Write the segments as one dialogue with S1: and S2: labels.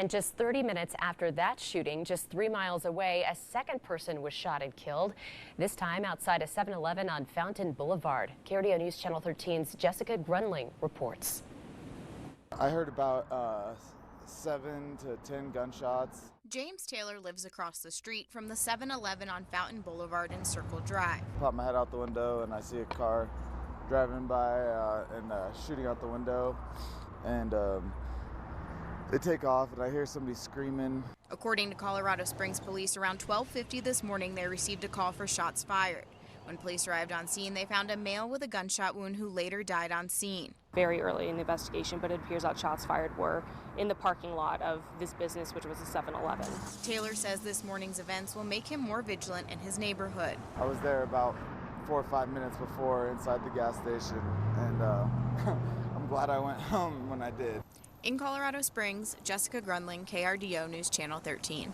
S1: And just 30 minutes after that shooting, just 3 miles away, a second person was shot and killed, this time outside a 7-Eleven on Fountain Boulevard. KRDO News Channel 13's Jessica Grunling reports.
S2: I heard about 7 to 10 gunshots.
S3: James Taylor lives across the street from the 7-Eleven on Fountain Boulevard and Circle Drive.
S2: Pop my head out the window and I see a car driving by and shooting out the window, and they take off and I hear somebody screaming.
S3: According to Colorado Springs police, around 12:50 this morning, they received a call for shots fired. When police arrived on scene, they found a male with a gunshot wound who later died on scene.
S4: Very early in the investigation, but it appears that shots fired were in the parking lot of this business, which was a 7-Eleven.
S3: Taylor says this morning's events will make him more vigilant in his neighborhood.
S2: I was there about 4 or 5 minutes before inside the gas station, and I'm glad I went home when I did.
S3: In Colorado Springs, Jessica Grunling, KRDO News Channel 13.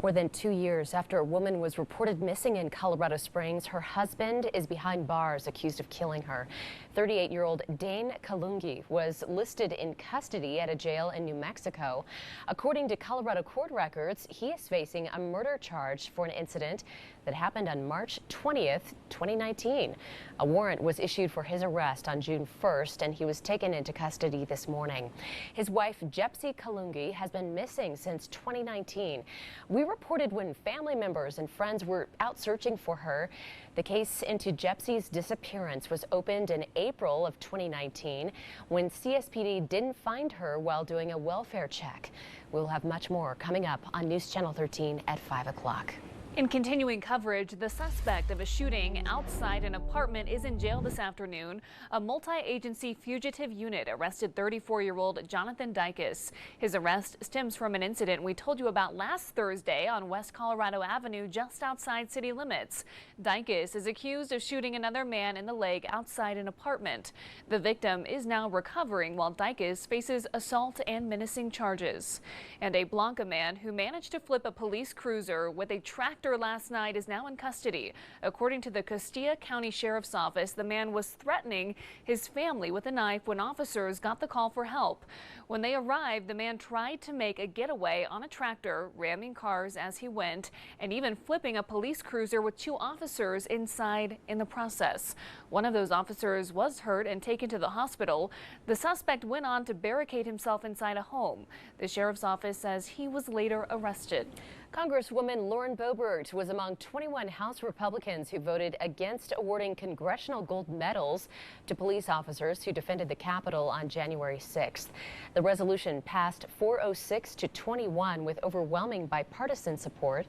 S1: More than 2 years after a woman was reported missing in Colorado Springs, her husband is behind bars accused of killing her. 38-year-old Dane Kalungi was listed in custody at a jail in New Mexico. According to Colorado court records, he is facing a murder charge for an incident that happened on March 20th, 2019. A warrant was issued for his arrest on June 1st, and he was taken into custody this morning. His wife, Jepsy Kalungi, has been missing since 2019. We reported when family members and friends were out searching for her. The case into Jepsy's disappearance was opened in April of 2019 when CSPD didn't find her while doing a welfare check. We'll have much more coming up on News Channel 13 at 5 o'clock.
S5: In continuing coverage, the suspect of a shooting outside an apartment is in jail this afternoon. A multi-agency fugitive unit arrested 34-year-old Jonathan Dykes. His arrest stems from an incident we told you about last Thursday on West Colorado Avenue, just outside city limits. Dykes is accused of shooting another man in the leg outside an apartment. The victim is now recovering while Dykes faces assault and menacing charges. And a Blanca man who managed to flip a police cruiser with a tractor last night is now in custody. According to the Castilla County Sheriff's Office, the man was threatening his family with a knife when officers got the call for help. When they arrived, the man tried to make a getaway on a tractor, ramming cars as he went, and even flipping a police cruiser with 2 officers inside in the process. One of those officers was hurt and taken to the hospital. The suspect went on to barricade himself inside a home. The Sheriff's Office says he was later arrested.
S1: Congresswoman Lauren Boebert was among 21 House Republicans who voted against awarding congressional gold medals to police officers who defended the Capitol on January 6th. The resolution passed 406 to 21 with overwhelming bipartisan support.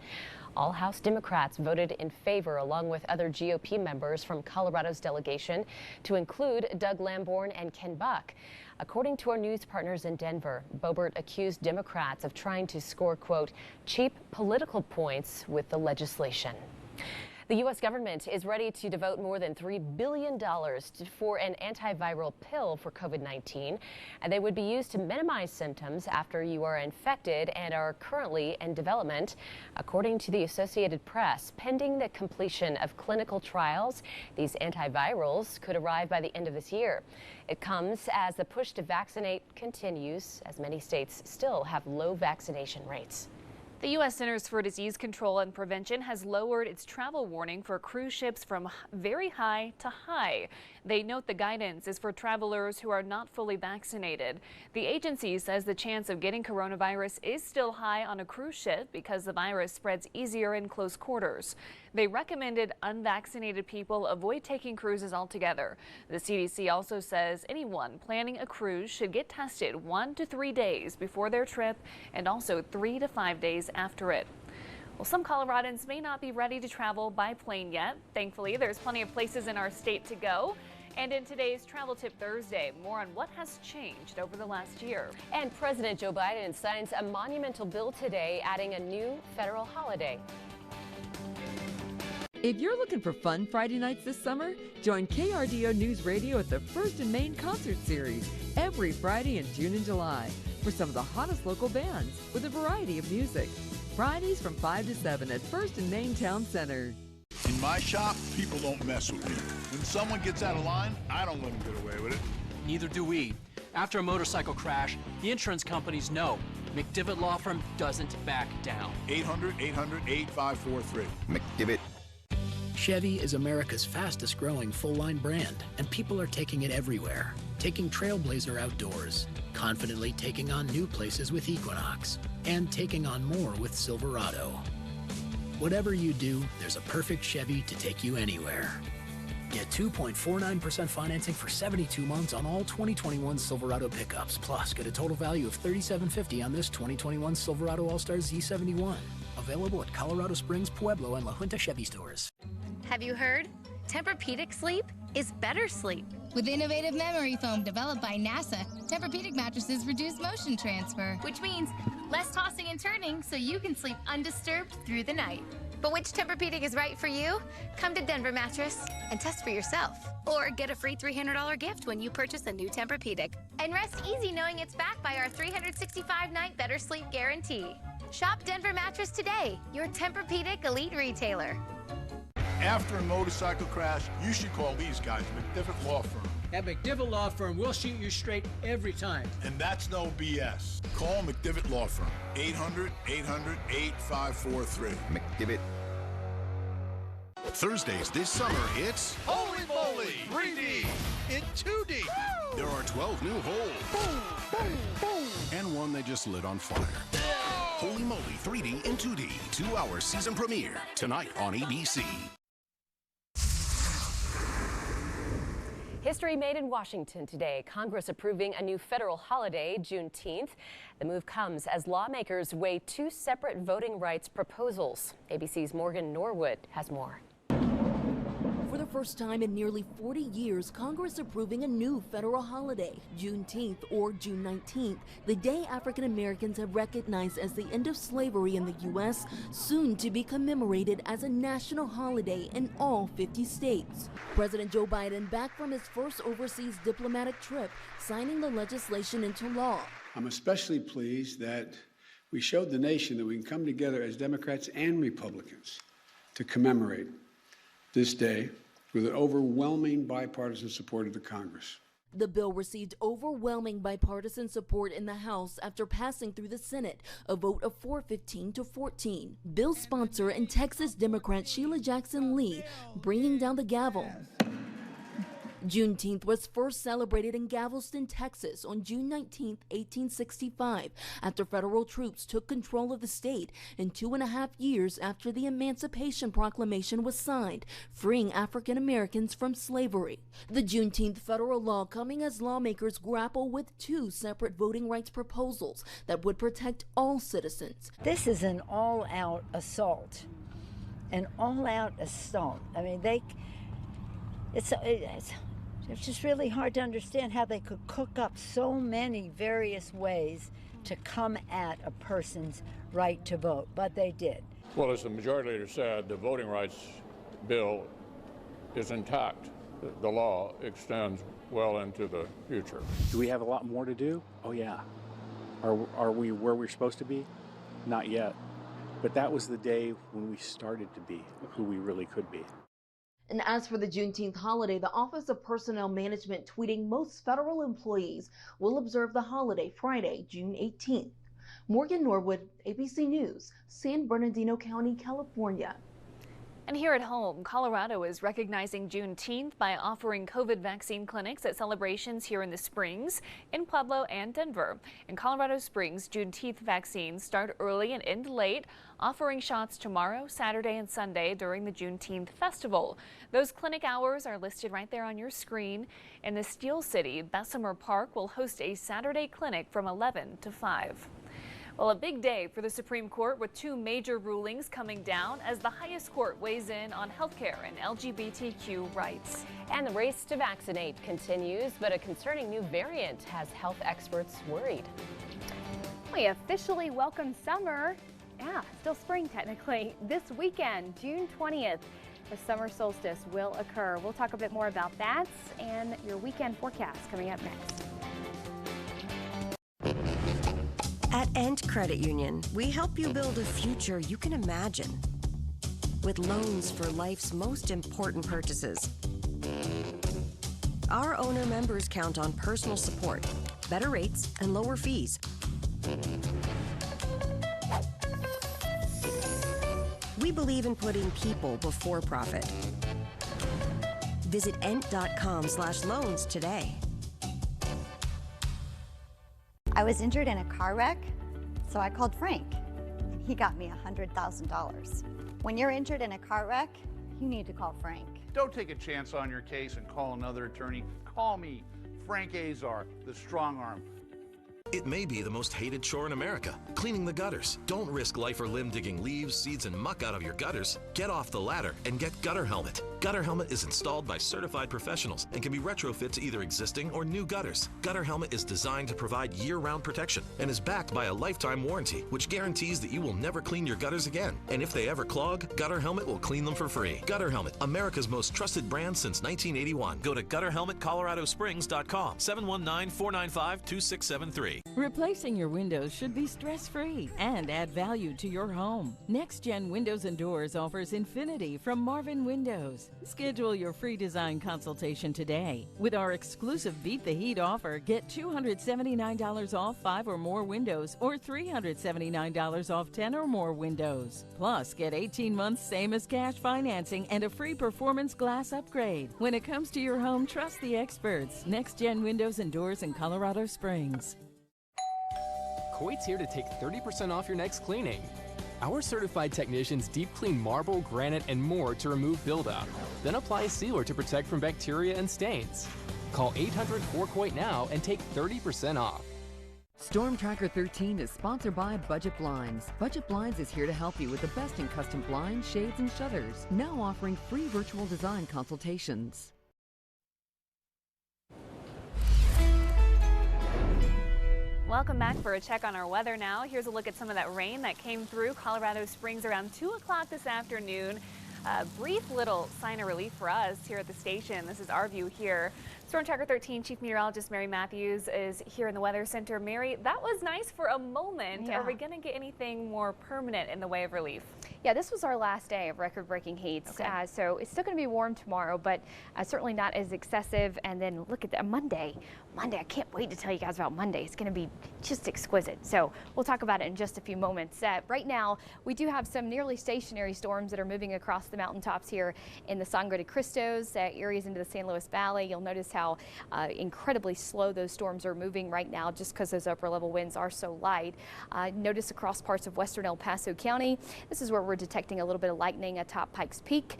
S1: All House Democrats voted in favor, along with other GOP members from Colorado's delegation, to include Doug Lamborn and Ken Buck. According to our news partners in Denver, Boebert accused Democrats of trying to score, quote, cheap political points with the legislation. The U.S. government is ready to devote more than $3 billion for an antiviral pill for COVID-19, and they would be used to minimize symptoms after you are infected and are currently in development. According to the Associated Press, pending the completion of clinical trials, these antivirals could arrive by the end of this year. It comes as the push to vaccinate continues, as many states still have low vaccination rates.
S5: The U.S. Centers for Disease Control and Prevention has lowered its travel warning for cruise ships from very high to high. They note the guidance is for travelers who are not fully vaccinated. The agency says the chance of getting coronavirus is still high on a cruise ship because the virus spreads easier in close quarters. They recommended unvaccinated people avoid taking cruises altogether. The CDC also says anyone planning a cruise should get tested 1 to 3 days before their trip and also 3 to 5 days after it. Well, some Coloradans may not be ready to travel by plane yet. Thankfully, there's plenty of places in our state to go. And in today's Travel Tip Thursday, more on what has changed over the last year.
S1: And President Joe Biden signs a monumental bill today, adding a new federal holiday.
S6: If you're looking for fun Friday nights this summer, join KRDO News Radio at the First and Main Concert Series every Friday in June and July for some of the hottest local bands with a variety of music. Fridays from 5 to 7 at First and Main Town Center.
S7: In my shop, people don't mess with me. When someone gets out of line, I don't let them get away with it.
S8: Neither do we. After a motorcycle crash, the insurance companies know. McDivitt Law Firm doesn't back down.
S7: 800-800-8543.
S9: McDivitt.
S10: Chevy is America's fastest growing full-line brand, and people are taking it everywhere. Taking Trailblazer outdoors, confidently taking on new places with Equinox, and taking on more with Silverado. Whatever you do, there's a perfect Chevy to take you anywhere. Get 2.49% financing for 72 months on all 2021 Silverado pickups. Plus, get a total value of $3,750 on this 2021 Silverado All-Star Z71. Available at Colorado Springs, Pueblo, and La Junta Chevy stores.
S11: Have you heard? Tempur-Pedic sleep is better sleep.
S12: With innovative memory foam developed by NASA, Tempur-Pedic mattresses reduce motion transfer,
S11: Which means less tossing and turning so you can sleep undisturbed through the night. But which Tempur-Pedic is right for you? Come to Denver Mattress and test for yourself. Or get a free $300 gift when you purchase a new Tempur-Pedic. And rest easy knowing it's backed by our 365-night better sleep guarantee. Shop Denver Mattress today, your Tempur-Pedic elite retailer.
S7: After a motorcycle crash, you should call these guys, McDivitt Law Firm.
S13: At McDivitt Law Firm, we'll shoot you straight every time.
S7: And that's no BS. Call McDivitt Law Firm. 800-800-8543.
S9: McDivitt.
S14: Thursdays this summer, it's
S15: Holy Moly 3D in 2D.
S14: Woo! There are 12 new holes. Boom, boom, boom. And one they just lit on fire. Whoa! Holy Moly 3D in 2D. 2-hour season premiere tonight on ABC.
S1: History made in Washington today. Congress approving a new federal holiday, Juneteenth. The move comes as lawmakers weigh two separate voting rights proposals. ABC's Morgan Norwood has more.
S16: For the first time in nearly 40 years, Congress approving a new federal holiday, Juneteenth or June 19th, the day African Americans have recognized as the end of slavery in the U.S., soon to be commemorated as a national holiday in all 50 states. President Joe Biden, back from his first overseas diplomatic trip, signing the legislation into law.
S17: I'm especially pleased that we showed the nation that we can come together as Democrats and Republicans to commemorate this day with an overwhelming bipartisan support of the Congress.
S16: The bill received overwhelming bipartisan support in the House after passing through the Senate, a vote of 415 to 14. Bill sponsor and Texas Democrat Sheila Jackson Lee bringing down the gavel. Juneteenth was first celebrated in Galveston, Texas on June 19, 1865, after federal troops took control of the state, and 2.5 years after the Emancipation Proclamation was signed, freeing African Americans from slavery. The Juneteenth federal law coming as lawmakers grapple with two separate voting rights proposals that would protect all citizens.
S18: This is an all-out assault. An all-out assault. I mean, it's just really hard to understand how they could cook up so many various ways to come at a person's right to vote, but they did.
S19: Well, as the majority leader said, the voting rights bill is intact. The law extends well into the future.
S20: Do we have a lot more to do? Oh, yeah. Are we where we're supposed to be? Not yet. But that was the day when we started to be who we really could be.
S16: And as for the Juneteenth holiday, the Office of Personnel Management tweeting most federal employees will observe the holiday Friday, June 18th. Morgan Norwood, ABC News, San Bernardino County, California.
S5: And here at home, Colorado is recognizing Juneteenth by offering COVID vaccine clinics at celebrations here in the Springs, in Pueblo, and Denver. In Colorado Springs, Juneteenth vaccines start early and end late, offering shots tomorrow, Saturday, and Sunday during the Juneteenth festival. Those clinic hours are listed right there on your screen. In the Steel City, Bessemer Park will host a Saturday clinic from 11 to 5. Well, a big day for the Supreme Court with two major rulings coming down as the highest court weighs in on healthcare and LGBTQ rights.
S1: And the race to vaccinate continues, but a concerning new variant has health experts worried.
S21: We officially welcome summer. Yeah, still spring technically. This weekend, June 20th, the summer solstice will occur. We'll talk a bit more about that and your weekend forecast coming up next.
S22: At Ent Credit Union, we help you build a future you can imagine with loans for life's most important purchases. Our owner members count on personal support, better rates, and lower fees. We believe in putting people before profit. Visit ent.com/loans today.
S4: I was injured in a car wreck, so I called Frank. He got me $100,000. When you're injured in a car wreck, you need to call Frank.
S15: Don't take a chance on your case and call another attorney. Call me, Frank Azar, the strong arm.
S9: It may be the most hated chore in America, cleaning the gutters. Don't risk life or limb digging leaves, seeds, and muck out of your gutters. Get off the ladder and get Gutter Helmet. Gutter Helmet is installed by certified professionals and can be retrofit to either existing or new gutters. Gutter Helmet is designed to provide year-round protection and is backed by a lifetime warranty, which guarantees that you will never clean your gutters again. And if they ever clog, Gutter Helmet will clean them for free. Gutter Helmet, America's most trusted brand since 1981. Go to GutterHelmetColoradoSprings.com, 719-495-2673.
S6: Replacing your windows should be stress-free and add value to your home. Next Gen Windows and Doors offers Infinity from Marvin Windows. Schedule your free design consultation today. With our exclusive Beat the Heat offer, get $279 off 5 or more windows or $379 off 10 or more windows. Plus, get 18 months same as cash financing and a free performance glass upgrade. When it comes to your home, trust the experts. Next Gen Windows and Doors in Colorado Springs.
S23: Coit's here to take 30% off your next cleaning. Our certified technicians deep clean marble, granite, and more to remove buildup. Then apply a sealer to protect from bacteria and stains. Call 800-4COIT now and take 30% off.
S6: Storm Tracker 13 is sponsored by Budget Blinds. Budget Blinds is here to help you with the best in custom blinds, shades, and shutters. Now offering free virtual design consultations.
S5: Welcome back for a check on our weather now. Here's a look at some of that rain that came through Colorado Springs around 2 o'clock this afternoon. A brief little sign of relief for us here at the station. This is our view here. Storm Tracker 13 Chief Meteorologist Mary Matthews is here in the Weather Center. Mary, that was nice for a moment.
S21: Yeah.
S5: Are we going to get anything more permanent in the way of relief?
S21: Yeah, this was our last day of record-breaking heats,
S5: Okay.
S21: so it's still going to be warm tomorrow, but certainly not as excessive. And then look at that Monday. I can't wait to tell you guys about Monday. It's going to be just exquisite. So we'll talk about it in just a few moments. Right now, we do have some nearly stationary storms that are moving across the mountaintops here in the Sangre de Cristos, areas into the San Luis Valley. You'll notice how incredibly slow those storms are moving right now just because those upper level winds are so light. Notice across parts of western El Paso County, this is where we're detecting a little bit of lightning atop Pikes Peak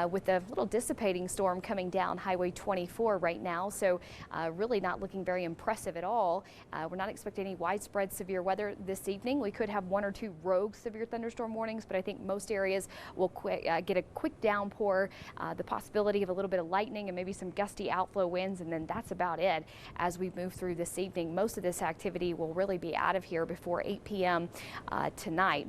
S21: with a little dissipating storm coming down Highway 24 right now. So really not looking very impressive at all. We're not expecting any widespread severe weather this evening. We could have 1 or 2 rogue severe thunderstorm warnings, but I think most areas will get a quick downpour, the possibility of a little bit of lightning and maybe some gusty outflow winds, and then that's about it as we move through this evening. Most of this activity will really be out of here before 8 p.m. Tonight.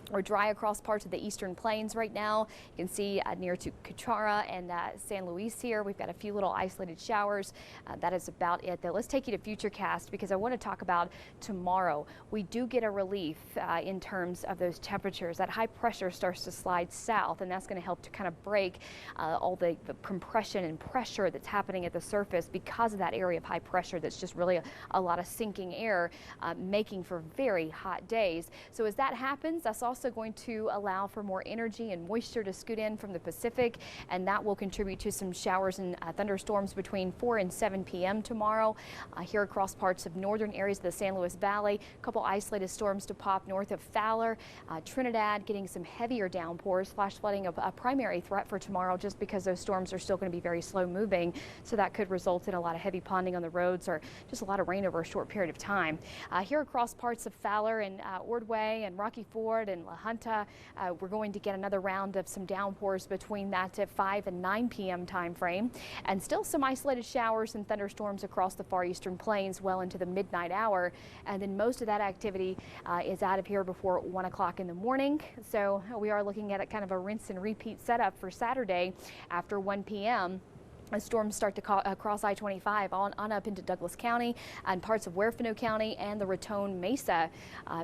S21: We're dry across parts of the eastern plains right now. You can see near to Cuchara and San Luis here. We've got a few little isolated showers. That is about it, though. Let's take you to Futurecast because I want to talk about tomorrow. We do get a relief in terms of those temperatures. That high pressure starts to slide south, and that's going to help to kind of break all the compression and pressure that's happening at the surface because of that area of high pressure that's just really a lot of sinking air, making for very hot days. So as that happens, that's also going to allow for more energy and moisture to scoot in from the Pacific, and that will contribute to some showers and thunderstorms between 4 and 7 p.m. tomorrow. Here across parts of northern areas of the San Luis Valley, a couple isolated storms to pop north of Fowler. Trinidad getting some heavier downpours, flash flooding a primary threat for tomorrow just because those storms are still going to be very slow moving, so that could result in a lot of heavy ponding on the roads or just a lot of rain over a short period of time. Here across parts of Fowler and Ordway and Rocky Ford and La Junta, we're going to get another round of some downpours between that 5 and 9 p.m. time frame, and still some isolated showers and thunderstorms across the far eastern plains well into the midnight hour, and then most of that activity is out of here before 1 o'clock in the morning. So we are looking at a kind of a rinse and repeat setup for Saturday after 1 p.m. As storms start to cross I-25 on up into Douglas County and parts of Huerfano County and the Raton Mesa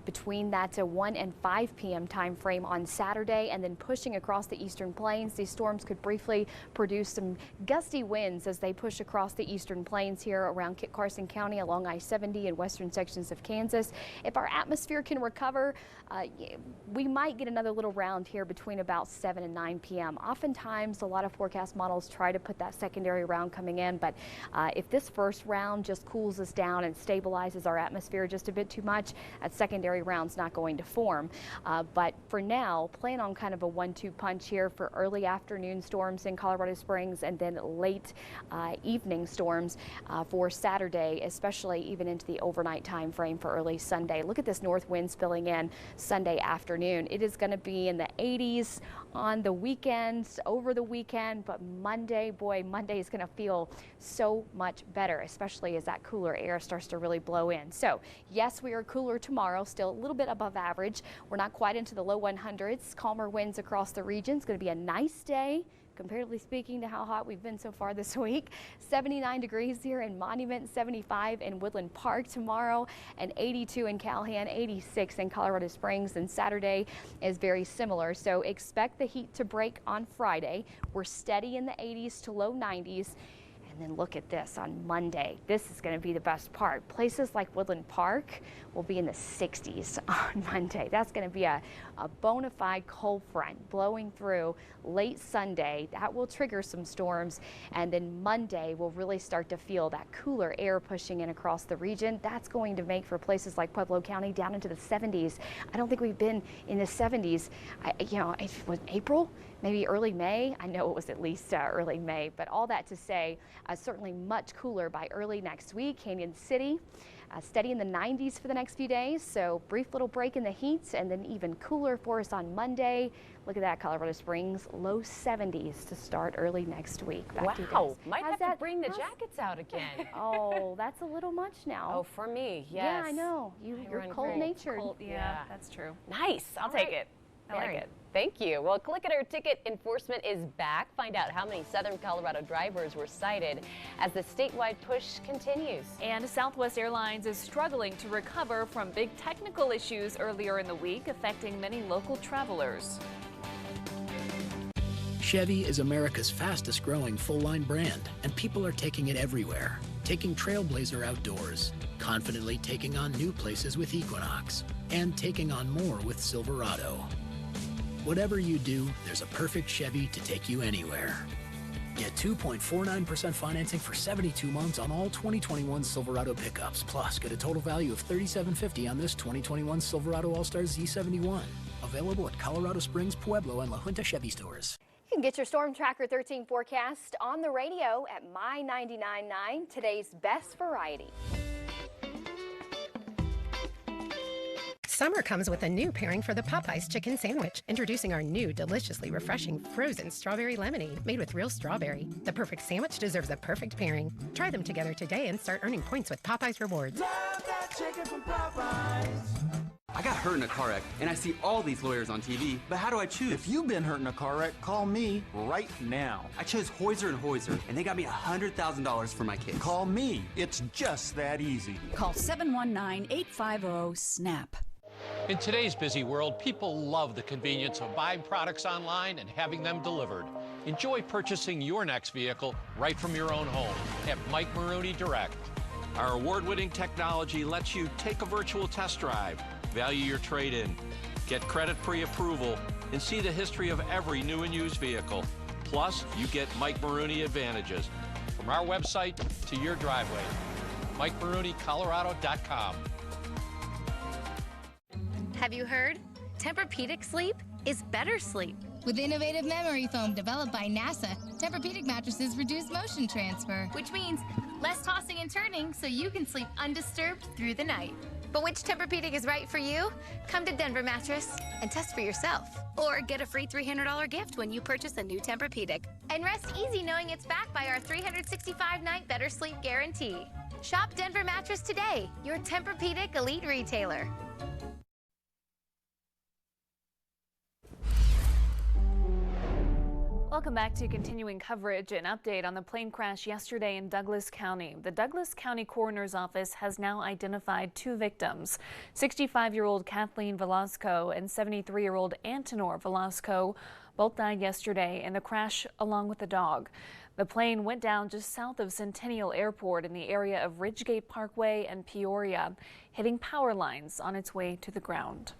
S21: between that 1 and 5 p.m. time frame on Saturday, and then pushing across the eastern plains. These storms could briefly produce some gusty winds as they push across the eastern plains here around Kit Carson County along I-70 and western sections of Kansas. If our atmosphere can recover, we might get another little round here between about 7 and 9 p.m. Oftentimes, a lot of forecast models try to put that secondary round coming in, but if this first round just cools us down and stabilizes our atmosphere just a bit too much, that secondary round's not going to form. But for now, plan on kind of a 1-2 punch here for early afternoon storms in Colorado Springs and then late evening storms for Saturday, especially even into the overnight time frame for early Sunday. Look at this north wind spilling in Sunday afternoon. It is going to be in the 80s on the weekends, over the weekend, but Monday, boy, Monday is going to feel so much better, especially as that cooler air starts to really blow in. So yes, we are cooler tomorrow, still a little bit above average. We're not quite into the low 100s. Calmer winds across the region. It's going to be a nice day, comparatively speaking to how hot we've been so far this week. 79 degrees here in Monument, 75 in Woodland Park tomorrow, and 82 in Calhoun, 86 in Colorado Springs, and Saturday is very similar. So expect the heat to break on Friday. We're steady in the 80s to low 90s. And then look at this on Monday. This is going to be the best part. Places like Woodland Park will be in the 60s on Monday. That's going to be a bona fide cold front blowing through late Sunday. That will trigger some storms. And then Monday we'll really start to feel that cooler air pushing in across the region. That's going to make for places like Pueblo County down into the 70s. I don't think we've been in the 70s. It was April, maybe early May. I know it was at least early May, but all that to say, certainly much cooler by early next week. Canyon City, steady in the 90s for the next few days. So brief little break in the heat, and then even cooler for us on Monday. Look at that, Colorado Springs, low 70s to start early next week. Back to you guys.
S1: Might have to bring the jackets out again.
S21: Oh, that's a little much now.
S1: Oh, for me, yes.
S21: Yeah, I know. You're cold-natured.
S5: Yeah, that's true.
S1: Nice.
S5: I'll take it. I like it.
S1: Thank you. Well, Click It or Ticket enforcement is back. Find out how many Southern Colorado drivers were cited as the statewide push continues.
S5: And Southwest Airlines is struggling to recover from big technical issues earlier in the week affecting many local travelers.
S10: Chevy is America's fastest growing full-line brand, and people are taking it everywhere. Taking Trailblazer outdoors, confidently taking on new places with Equinox, and taking on more with Silverado. Whatever you do, there's a perfect Chevy to take you anywhere. Get 2.49% financing for 72 months on all 2021 Silverado pickups. Plus, get a total value of $3,750 on this 2021 Silverado All-Star Z71. Available at Colorado Springs, Pueblo, and La Junta Chevy stores.
S21: You can get your Storm Tracker 13 forecast on the radio at My 99.9, today's best variety.
S2: Summer comes with a new pairing for the Popeyes chicken sandwich. Introducing our new deliciously refreshing frozen strawberry lemonade made with real strawberry. The perfect sandwich deserves a perfect pairing. Try them together today and start earning points with Popeyes Rewards.
S3: Love that chicken from Popeyes. I got hurt in a car wreck, and I see all these lawyers on TV, but how do I choose? If you've been hurt in a car wreck, call me right now. I chose Hoyser & Hoyser, and they got me $100,000 for my case. Call me. It's just that easy.
S8: Call 719-850-SNAP.
S24: In today's busy world, people love the convenience of buying products online and having them delivered. Enjoy purchasing your next vehicle right from your own home at Mike Maroney Direct. Our award-winning technology lets you take a virtual test drive, value your trade-in, get credit pre-approval, and see the history of every new and used vehicle. Plus, you get Mike Maroney advantages. From our website to your driveway, MikeMaroneyColorado.com.
S11: Have you heard? Tempur-Pedic sleep is better sleep.
S12: With innovative memory foam developed by NASA, Tempur-Pedic mattresses reduce motion transfer.
S11: Which means less tossing and turning so you can sleep undisturbed through the night. But which Tempur-Pedic is right for you? Come to Denver Mattress and test for yourself. Or get a free $300 gift when you purchase a new Tempur-Pedic. And rest easy knowing it's backed by our 365-night better sleep guarantee. Shop Denver Mattress today, your Tempur-Pedic elite retailer.
S5: Welcome back to continuing coverage and update on the plane crash yesterday in Douglas County. The Douglas County Coroner's Office has now identified 2 victims, 65-year-old Kathleen Velasco and 73-year-old Antonor Velasco. Both died yesterday in the crash along with the dog. The plane went down just south of Centennial Airport in the area of Ridgegate Parkway and Peoria, hitting power lines on its way to the ground.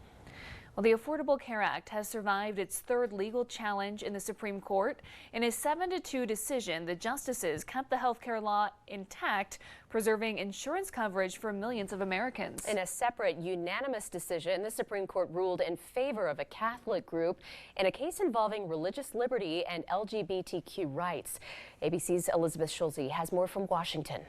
S5: Well, the Affordable Care Act has survived its 3rd legal challenge in the Supreme Court. In a 7-2 decision, the justices kept the health care law intact, preserving insurance coverage for millions of Americans.
S1: In a separate unanimous decision, the Supreme Court ruled in favor of a Catholic group in a case involving religious liberty and LGBTQ rights. ABC's Elizabeth Schulze has more from Washington.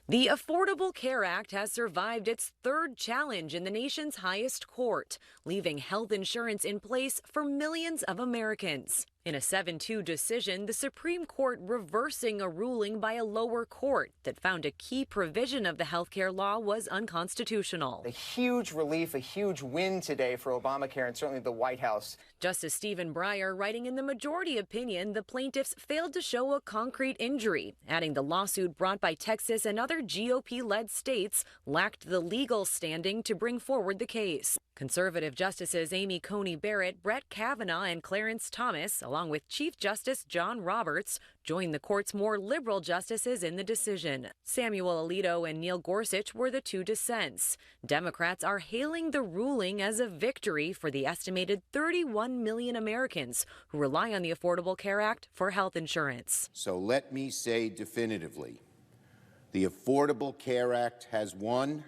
S7: The Affordable Care Act has survived its 3rd challenge in the nation's highest court, leaving health insurance in place for millions of Americans. In a 7-2 decision, the Supreme Court reversing a ruling by a lower court that found a key provision of the healthcare law was unconstitutional.
S8: A huge relief, a huge win today for Obamacare and certainly the White House.
S7: Justice Stephen Breyer writing in the majority opinion the plaintiffs failed to show a concrete injury, adding the lawsuit brought by Texas and other GOP-led states lacked the legal standing to bring forward the case. Conservative Justices Amy Coney Barrett, Brett Kavanaugh, and Clarence Thomas, along with Chief Justice John Roberts, joined the court's more liberal justices in the decision. Samuel Alito and Neil Gorsuch were the 2 dissents. Democrats are hailing the ruling as a victory for the estimated 31 million Americans who rely on the Affordable Care Act for health insurance.
S13: So let me say definitively, the Affordable Care Act has won.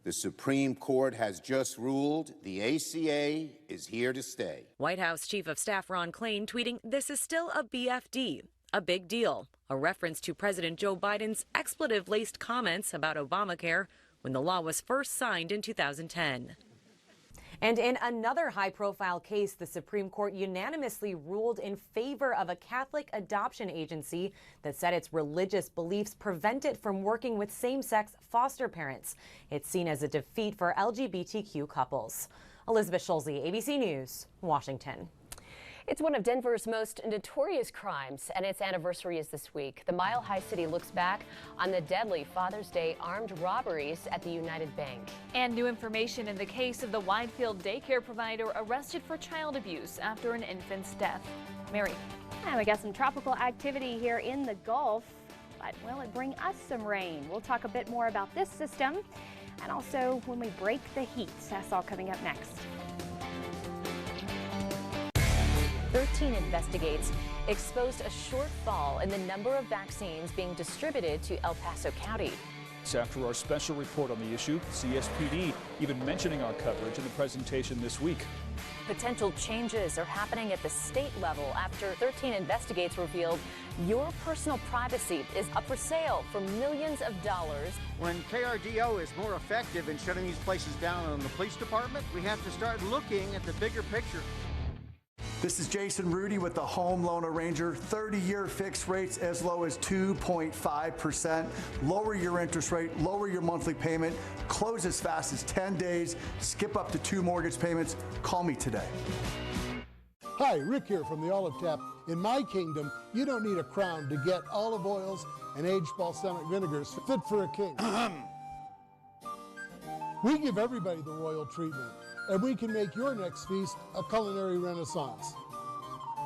S13: The Supreme Court has just ruled the ACA is here to stay.
S7: White House Chief of Staff Ron Klain tweeting, "This is still a BFD, a big deal," a reference to President Joe Biden's expletive-laced comments about Obamacare when the law was first signed in 2010. And in another high-profile case, the Supreme Court unanimously ruled in favor of a Catholic adoption agency that said its religious beliefs prevent it from working with same-sex foster parents. It's seen as a defeat for LGBTQ couples. Elizabeth Schulze, ABC News, Washington.
S1: It's one of Denver's most notorious crimes, and its anniversary is this week. The Mile High City looks back on the deadly Father's Day armed robberies at the United Bank.
S5: And new information in the case of the Widefield daycare provider arrested for child abuse after an infant's death. Mary.
S21: And we got some tropical activity here in the Gulf, but will it bring us some rain? We'll talk a bit more about this system and also when we break the heat. That's all coming up next.
S1: 13 Investigates exposed a shortfall in the number of vaccines being distributed to El Paso County.
S14: After our special report on the issue, CSPD even mentioning our coverage in the presentation this week.
S1: Potential changes are happening at the state level after 13 Investigates revealed your personal privacy is up for sale for millions of dollars.
S25: When KRDO is more effective in shutting these places down on the police department, we have to start looking at the bigger picture.
S26: This is Jason Rudy with the Home Loan Arranger. 30-year fixed rates as low as 2.5%. Lower your interest rate, lower your monthly payment, close as fast as 10 days, skip up to 2 mortgage payments. Call me today.
S27: Hi, Rick here from the Olive Tap. In my kingdom, you don't need a crown to get olive oils and aged balsamic vinegars fit for a king. We give everybody the royal treatment, and we can make your next feast a culinary renaissance.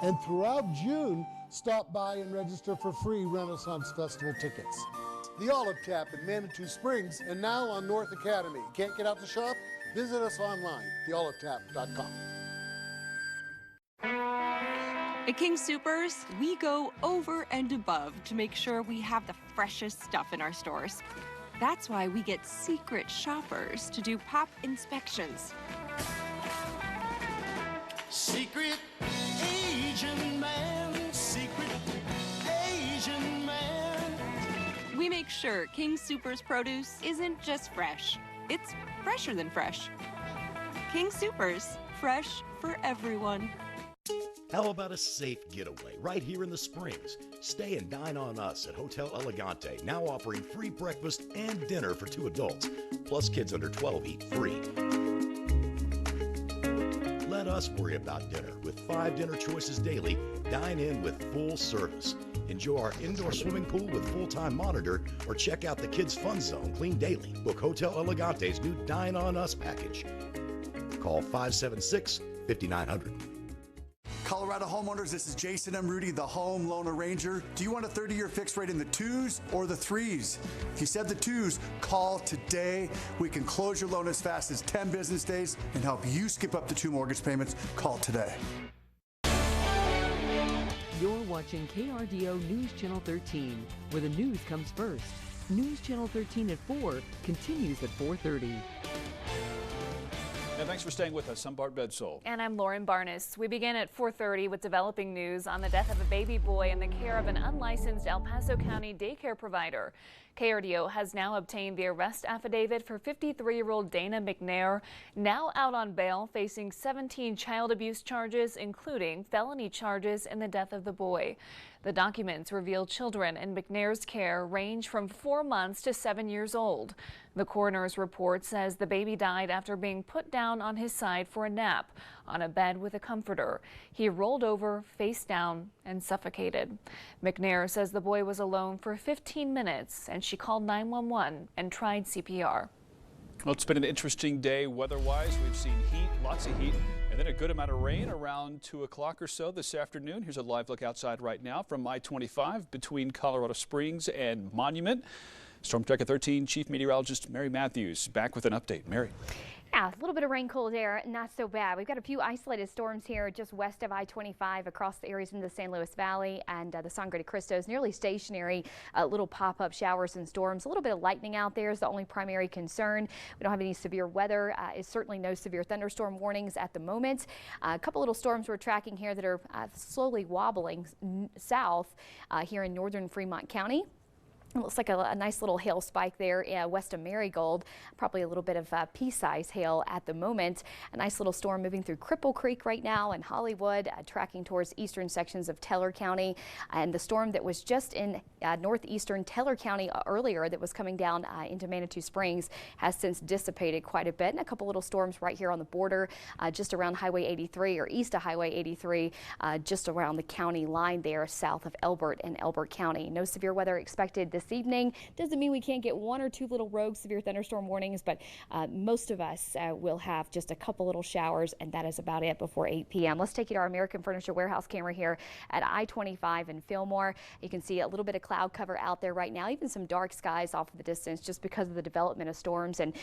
S27: And throughout June, stop by and register for free Renaissance Festival tickets. The Olive Tap in Manitou Springs and now on North Academy. Can't get out to shop? Visit us online, theolivetap.com.
S28: At King Soopers, we go over and above to make sure we have the freshest stuff in our stores. That's why we get secret shoppers to do pop inspections.
S29: Secret Asian man, secret Asian man.
S28: We make sure King Soopers produce isn't just fresh, it's fresher than fresh. King Soopers, fresh for everyone.
S30: How about a safe getaway right here in the Springs? Stay and dine on us at Hotel Elegante, now offering free breakfast and dinner for 2 adults, plus kids under 12 eat free. let us worry about dinner. With 5 dinner choices daily, dine in with full service. Enjoy our indoor swimming pool with full-time monitor, or check out the Kids Fun Zone, clean daily. Book Hotel Elegante's new Dine on Us package. Call 576-5900.
S26: Colorado homeowners, this is Jason M. Rudy, the home loan arranger. Do you want a 30-year fixed rate in the 2s or the 3s? If you said the 2s, call today. We can close your loan as fast as 10 business days and help you skip up to 2 mortgage payments. Call today.
S6: You're watching KRDO News Channel 13, where the news comes first. News Channel 13 at 4 continues at 4:30.
S14: And thanks for staying with us. I'm Bart Bedsole.
S5: And I'm Lauren Barnes. We begin at 4:30 with developing news on the death of a baby boy in the care of an unlicensed El Paso County daycare provider. KRDO has now obtained the arrest affidavit for 53-year-old Dana McNair, now out on bail, facing 17 child abuse charges, including felony charges in the death of the boy. The documents reveal children in McNair's care range from 4 months to 7 years old. The coroner's report says the baby died after being put down on his side for a nap on a bed with a comforter. He rolled over, face down, and suffocated. McNair says the boy was alone for 15 minutes, and she called 911 and tried CPR.
S14: Well, it's been an interesting day weather-wise. We've seen heat, lots of heat, and then a good amount of rain around 2 o'clock or so this afternoon. Here's a live look outside right now from I-25 between Colorado Springs and Monument. Storm Tracker 13 Chief Meteorologist Mary Matthews back with an update. Mary.
S21: Yeah, a little bit of rain, cold air, not so bad. We've got a few isolated storms here just west of I-25 across the areas in the San Luis Valley and the Sangre de Cristos, nearly stationary, little pop-up showers and storms. A little bit of lightning out there is the only primary concern. We don't have any severe weather. Is certainly no severe thunderstorm warnings at the moment. A couple little storms we're tracking here that are slowly wobbling south here in northern Fremont County. It looks like a nice little hail spike there west of Marigold, probably a little bit of pea-size hail at the moment. A nice little storm moving through Cripple Creek right now in Hollywood, tracking towards eastern sections of Teller County. And the storm that was just in northeastern Teller County earlier that was coming down into Manitou Springs has since dissipated quite a bit. And a couple little storms right here on the border, just around Highway 83 or east of Highway 83, just around the county line there south of Elbert and Elbert County. No severe weather expected this evening. Doesn't mean we can't get 1 or 2 little rogue severe thunderstorm warnings, but most of us will have just a couple little showers, and that is about it before 8 p.m. Let's take you to our American Furniture Warehouse camera here at I-25 in Fillmore. You can see a little bit of cloud cover out there right now, even some dark skies off in the distance just because of the development of storms and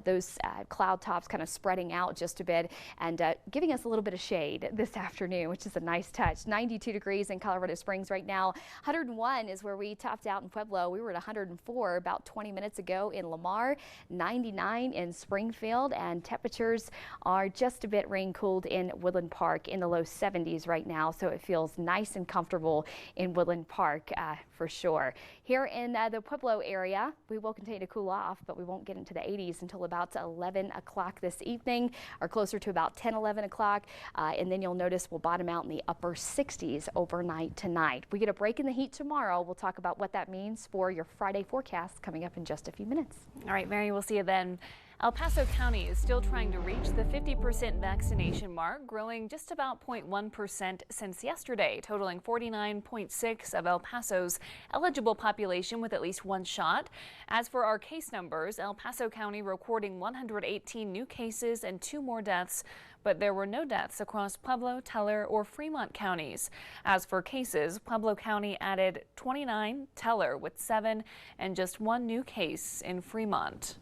S21: those cloud tops kind of spreading out just a bit and giving us a little bit of shade this afternoon, which is a nice touch. 92 degrees in Colorado Springs right now. 101 is where we topped out in Pueblo. We were at 104 about 20 minutes ago in Lamar, 99 in Springfield, and temperatures are just a bit rain cooled in Woodland Park in the low 70s right now, so it feels nice and comfortable in Woodland Park for sure. Here in the Pueblo area, we will continue to cool off, but we won't get into the 80s until about 11 o'clock this evening, or closer to about 10, 11 o'clock, and then you'll notice we'll bottom out in the upper 60s overnight tonight. We get a break in the heat tomorrow. We'll talk about what that means for your Friday forecast coming up in just a few minutes.
S5: All right, Mary, we'll see you then. El Paso County is still trying to reach the 50% vaccination mark, growing just about 0.1% since yesterday, totaling 49.6% of El Paso's eligible population with at least 1 shot. As for our case numbers, El Paso County recording 118 new cases and 2 more deaths, but there were no deaths across Pueblo, Teller, or Fremont counties. As for cases, Pueblo County added 29, Teller with 7, and just 1 new case in Fremont.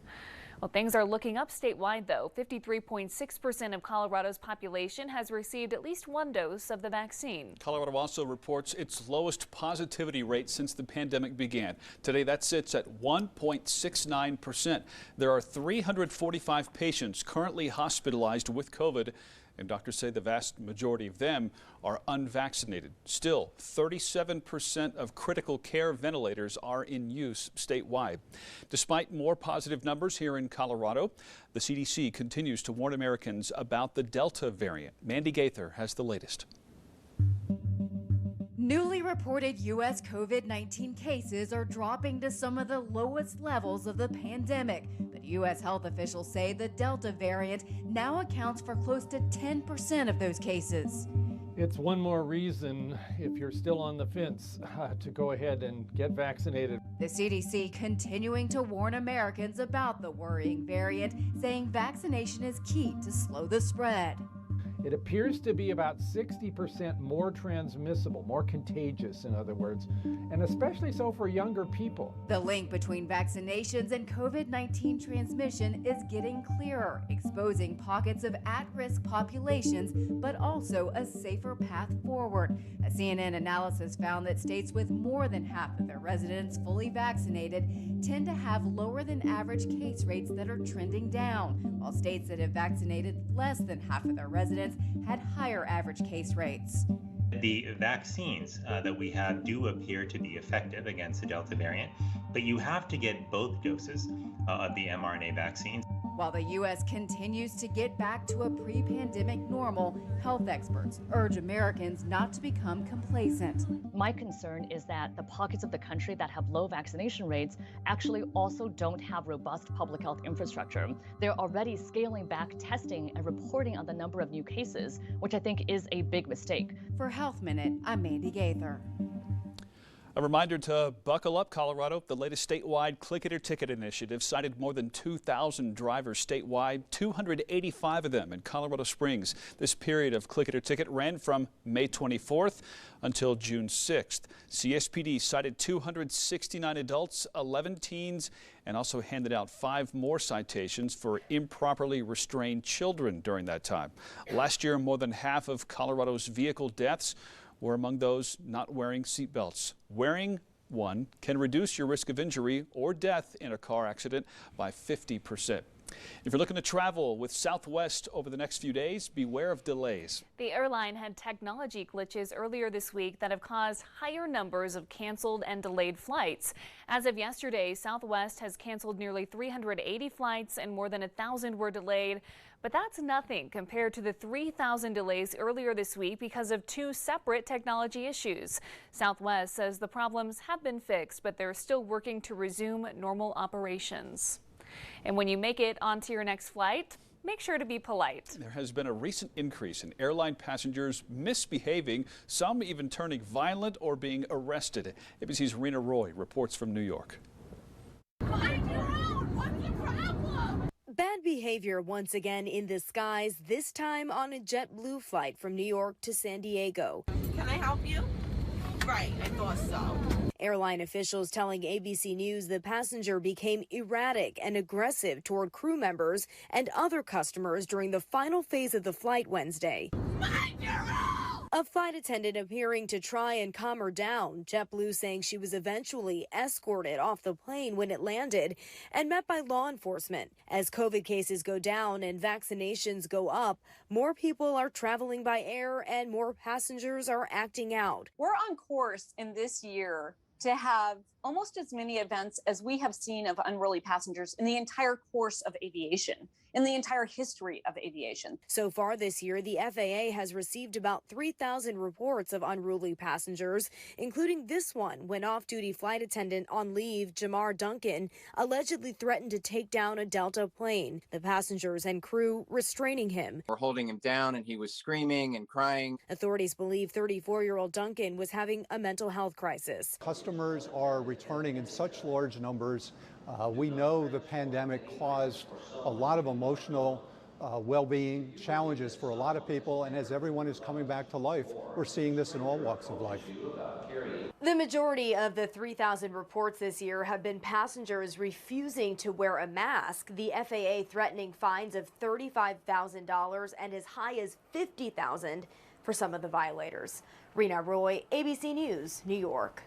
S5: Well, things are looking up statewide, though. 53.6% of Colorado's population has received at least 1 dose of the vaccine.
S14: Colorado also reports its lowest positivity rate since the pandemic began. Today, that sits at 1.69%. There are 345 patients currently hospitalized with COVID, and doctors say the vast majority of them are unvaccinated. Still, 37% of critical care ventilators are in use statewide. Despite more positive numbers here in Colorado, the CDC continues to warn Americans about the Delta variant. Mandy Gaither has the latest.
S4: Newly reported U.S. COVID-19 cases are dropping to some of the lowest levels of the pandemic, but U.S. health officials say the Delta variant now accounts for close to 10% of those cases.
S9: It's one more reason, if you're still on the fence, to go ahead and get vaccinated.
S4: The CDC continuing to warn Americans about the worrying variant, saying vaccination is key to slow the spread.
S9: It appears to be about 60% more transmissible, more contagious, in other words, and especially so for younger people.
S4: The link between vaccinations and COVID-19 transmission is getting clearer, exposing pockets of at-risk populations, but also a safer path forward. A CNN analysis found that states with more than half of their residents fully vaccinated tend to have lower than average case rates that are trending down, while states that have vaccinated less than half of their residents had higher average case rates.
S15: The vaccines that we have do appear to be effective against the Delta variant, but you have to get both doses of the mRNA vaccines.
S4: While the U.S. continues to get back to a pre-pandemic normal, health experts urge Americans not to become complacent.
S16: My concern is that the pockets of the country that have low vaccination rates actually also don't have robust public health infrastructure. They're already scaling back testing and reporting on the number of new cases, which I think is a big mistake.
S4: For Health Minute, I'm Mandy Gaither.
S14: A reminder to buckle up, Colorado. The latest statewide Click It or Ticket initiative cited more than 2,000 drivers statewide, 285 of them in Colorado Springs. This period of Click It or Ticket ran from May 24th until June 6th. CSPD cited 269 adults, 11 teens, and also handed out 5 more citations for improperly restrained children during that time. Last year, more than half of Colorado's vehicle deaths were among those not wearing seatbelts. Wearing one can reduce your risk of injury or death in a car accident by 50%. If you're looking to travel with Southwest over the next few days, beware of delays.
S5: The airline had technology glitches earlier this week that have caused higher numbers of canceled and delayed flights. As of yesterday, Southwest has canceled nearly 380 flights and more than 1,000 were delayed. But that's nothing compared to the 3,000 delays earlier this week because of 2 separate technology issues. Southwest says the problems have been fixed, but they're still working to resume normal operations. And when you make it onto your next flight, make sure to be polite.
S14: There has been a recent increase in airline passengers misbehaving, some even turning violent or being arrested. ABC's Rena Roy reports from New York.
S17: Bad behavior once again in the skies, this time on a JetBlue flight from New York to San Diego.
S18: Can I help you? Right, I thought so.
S17: Airline officials telling ABC News the passenger became erratic and aggressive toward crew members and other customers during the final phase of the flight Wednesday. A flight attendant appearing to try and calm her down. JetBlue saying she was eventually escorted off the plane when it landed and met by law enforcement. As COVID cases go down and vaccinations go up, more people are traveling by air and more passengers are acting out.
S19: We're on course in this year to have almost as many events as we have seen of unruly passengers in the entire course of aviation, in the entire history of aviation.
S17: So far this year, the FAA has received about 3,000 reports of unruly passengers, including this one when off-duty flight attendant on leave, Jamar Duncan, allegedly threatened to take down a Delta plane. The passengers and crew restraining him.
S8: We're holding him down and he was screaming and crying.
S17: Authorities believe 34-year-old Duncan was having a mental health crisis.
S26: Customers are returning in such large numbers. We know the pandemic caused a lot of emotional well-being challenges for a lot of people, and as everyone is coming back to life, we're seeing this in all walks of life.
S17: The majority of the 3,000 reports this year have been passengers refusing to wear a mask, the FAA threatening fines of $35,000 and as high as $50,000 for some of the violators. Rena Roy, ABC News, New York.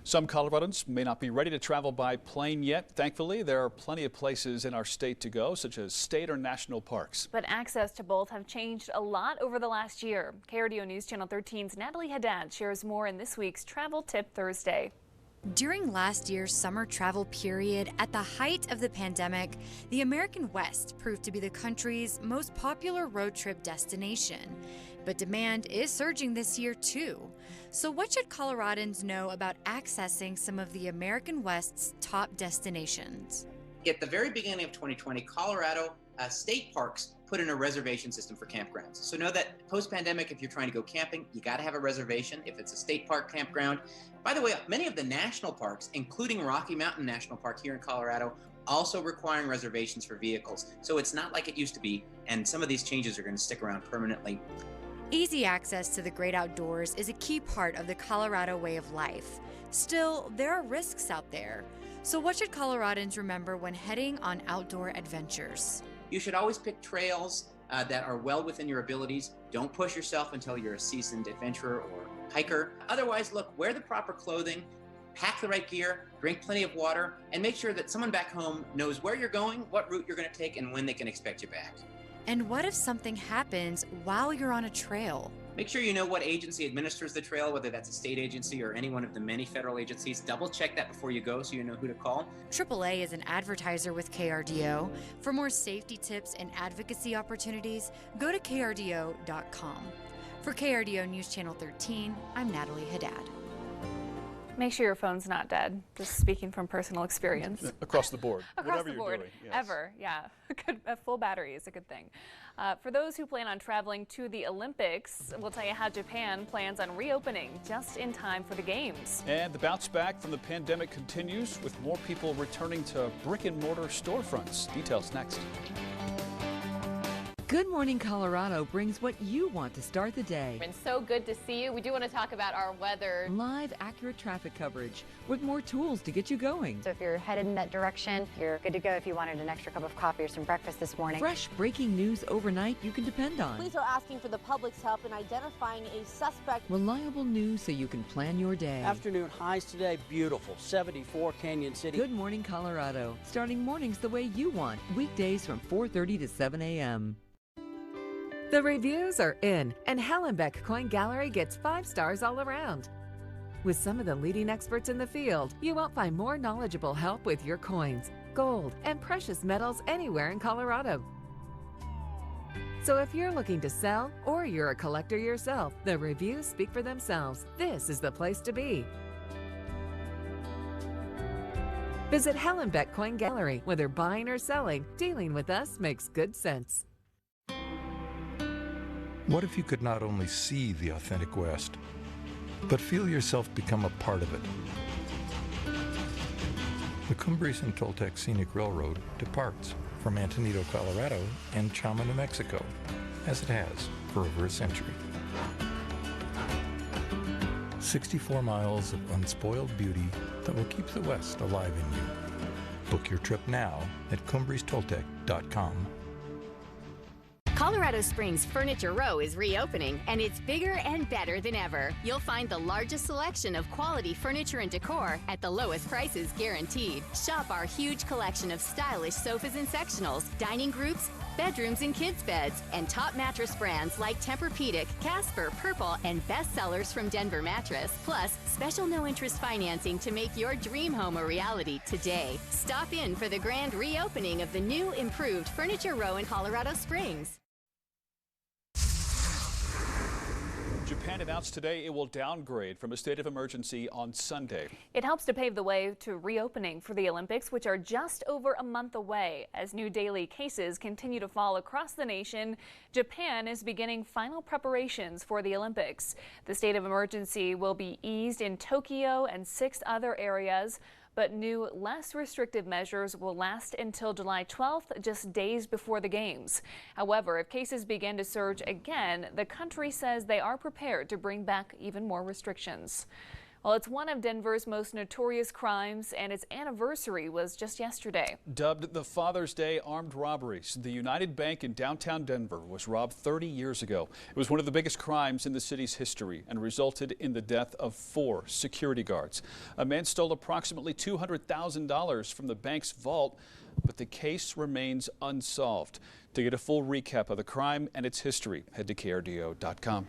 S14: Some Coloradans may not be ready to travel by plane yet. Thankfully, there are plenty of places in our state to go, such as state or national parks.
S5: But access to both have changed a lot over the last year. KRDO News Channel 13's Natalie Haddad shares more in this week's Travel Tip Thursday.
S2: During last year's summer travel period, at the height of the pandemic, the American West proved to be the country's most popular road trip destination. But demand is surging this year too. So what should Coloradans know about accessing some of the American West's top destinations?
S3: At the very beginning of 2020, Colorado state parks put in a reservation system for campgrounds. So know that post-pandemic, if you're trying to go camping, you got to have a reservation if it's a state park campground. By the way, many of the national parks, including Rocky Mountain National Park here in Colorado, also requiring reservations for vehicles. So it's not like it used to be, and some of these changes are going to stick around permanently.
S2: Easy access to the great outdoors is a key part of the Colorado way of life. Still, there are risks out there. So what should Coloradans remember when heading on outdoor adventures?
S3: You should always pick trails that are well within your abilities. Don't push yourself until you're a seasoned adventurer or hiker. Otherwise, look, wear the proper clothing, pack the right gear, drink plenty of water, and make sure that someone back home knows where you're going, what route you're going to take, and when they can expect you back.
S2: And what if something happens while you're on a trail?
S3: Make sure you know what agency administers the trail, whether that's a state agency or any one of the many federal agencies. Double check that before you go so you know who to call.
S2: AAA is an advertiser with KRDO. For more safety tips and advocacy opportunities, go to krdo.com. For KRDO News Channel 13, I'm Natalie Haddad.
S5: Make sure your phone's not dead. Just speaking from personal experience.
S14: Across the board.
S5: Across
S14: Whatever
S5: the board,
S14: you're doing. Yes.
S5: ever, yeah. A full battery is a good thing. For those who plan on traveling to the Olympics, we'll tell you how Japan plans on reopening just in time for the games.
S14: And the bounce back from the pandemic continues with more people returning to brick and mortar storefronts. Details next.
S6: Good Morning Colorado brings what you want to start the day.
S1: And so good to see you. We do want to talk about our weather.
S6: Live, accurate traffic coverage with more tools to get you going.
S10: So if you're headed in that direction, you're good to go if you wanted an extra cup of coffee or some breakfast this morning.
S6: Fresh breaking news overnight you can depend on.
S11: Police are asking for the public's help in identifying a suspect.
S6: Reliable news so you can plan your day.
S12: Afternoon highs today, beautiful. 74 Canyon City.
S6: Good Morning Colorado. Starting mornings the way you want. Weekdays from 4:30 to 7 a.m.
S13: The reviews are in, and Hallenbeck Coin Gallery gets 5 stars all around. With some of the leading experts in the field, you won't find more knowledgeable help with your coins, gold, and precious metals anywhere in Colorado. So if you're looking to sell or you're a collector yourself, the reviews speak for themselves. This is the place to be. Visit Hallenbeck Coin Gallery. Whether buying or selling, dealing with us makes good sense.
S20: What if you could not only see the authentic West, but feel yourself become a part of it? The Cumbres and Toltec Scenic Railroad departs from Antonito, Colorado and Chama, New Mexico, as it has for over a century. 64 miles of unspoiled beauty that will keep the West alive in you. Book your trip now at CumbresToltec.com.
S22: Colorado Springs Furniture Row is reopening, and it's bigger and better than ever. You'll find the largest selection of quality furniture and decor at the lowest prices guaranteed. Shop our huge collection of stylish sofas and sectionals, dining groups, bedrooms and kids' beds, and top mattress brands like Tempur-Pedic, Casper, Purple, and bestsellers from Denver Mattress. Plus, special no-interest financing to make your dream home a reality today. Stop in for the grand reopening of the new, improved Furniture Row in Colorado Springs.
S14: Japan announced today it will downgrade from a state of emergency on Sunday.
S5: It helps to pave the way to reopening for the Olympics, which are just over a month away. As new daily cases continue to fall across the nation, Japan is beginning final preparations for the Olympics. The state of emergency will be eased in Tokyo and 6 other areas, but new, less restrictive measures will last until July 12th, just days before the games. However, if cases begin to surge again, the country says they are prepared to bring back even more restrictions. Well, it's one of Denver's most notorious crimes, and its anniversary was just yesterday.
S14: Dubbed the Father's Day Armed Robberies, the United Bank in downtown Denver was robbed 30 years ago. It was one of the biggest crimes in the city's history and resulted in the death of 4 security guards. A man stole approximately $200,000 from the bank's vault, but the case remains unsolved. To get a full recap of the crime and its history, head to KRDO.com.